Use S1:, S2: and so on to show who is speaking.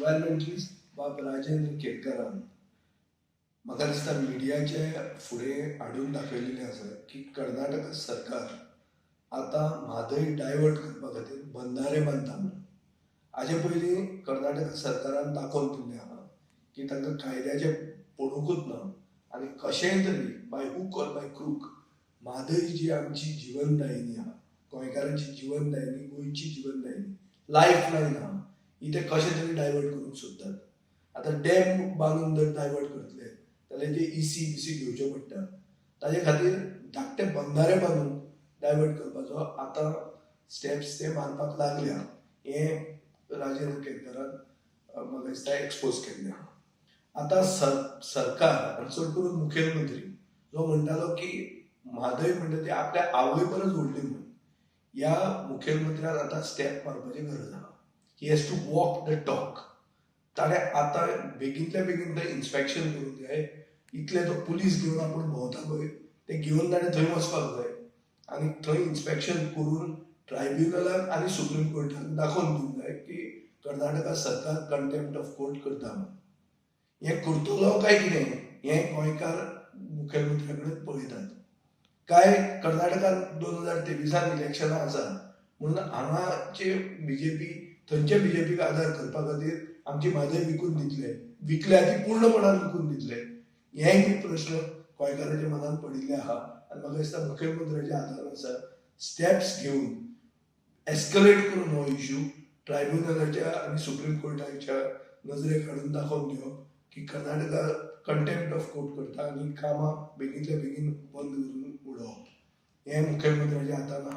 S1: एन्व्हायरमेंटलिस्ट बाब राजेंद्र केतकरान म्हाका दिसता मिडियाचे फुडें हाडून दाखयलेलें आसा की कर्नाटक सरकार आतां म्हादय डायवर्ट करपा खातीर बंधारे बांदता म्हणून. हाजे पयलीं कर्नाटक सरकारान दाखोवन दिल्लें आहा की तांकां कायद्याचें पडूंकूच ना आनी कशेंय तरी by hook or by crook Mhadei ji आमची जिवनदायिनी आहा, गोंयकारांची जिवनदायिनी, गोंयची जिवनदायिनी, लायफ लायन आहा, ही ते कशें तरी डायवर्ट करूंक सोदतात. आतां डॅम बांदून जर डायवर्ट करतले जाल्यार ते इसी घेवच्यो पडटा. ताजे खातीर धाकटे बंधारे बांदून डायवर्ट करपाचो आतां स्टेप्स ते मारपाक लागल्या. हें राजेंद्र केतकरान म्हाका दिसता एक्सपोज केल्लें आहा. आतां सरकार चड करून मुखेलमंत्री जो म्हणटालो की म्हादय म्हणटा ती आपल्या आवय परस व्हडली म्हणून, ह्या मुखेलमंत्र्यान आतां स्टेप मारपाची गरज आहा. He has to walk the talk. ताणें आतां बेगींतल्या बेगीन थंय इन्स्पेक्शन करूंक जाय. इतले तो पुलीस घेवन आपूण भोंवता पळय ते घेवन ताणें थंय वचपाक जाय आनी थंय इन्स्पेक्शन करून ट्रायब्युनलाक आनी सुप्रीम कोर्टाक दाखोवन दिवंक जाय की कर्नाटका सरकार कंटेम्प्ट ऑफ कोर्ट करता म्हणून. हें करतलो काय कितें हें गोंयकार मुखेलमंत्र्या कडेन पळयतात. काय कर्नाटकान 2023 इलेक्शनां आसा म्हणून हांगाचे बीजेपी थंयचे बीजेपीक आदार करपा खातीर आमची म्हादय विकून दितले, विकल्या ती पूर्णपणान विकून दितले. हेंय बी प्रश्न गोंयकारांच्या मनान पडिल्ले आहा आनी म्हाका दिसता मुखेलमंत्र्याच्या हातान आसा स्टेप्स घेवन एस्कलेट करून हो इश्यू ट्रायब्युनलाच्या आनी सुप्रीम कोर्टाच्या नजरेक हाडून दाखोवन दिवप की कर्नाटका कंटेम्प्ट ऑफ कोर्ट करता आनी कामां बेगींतल्या बेगीन बंद करून उडोवप. हें मुखेलमंत्र्याच्या हातान आहा.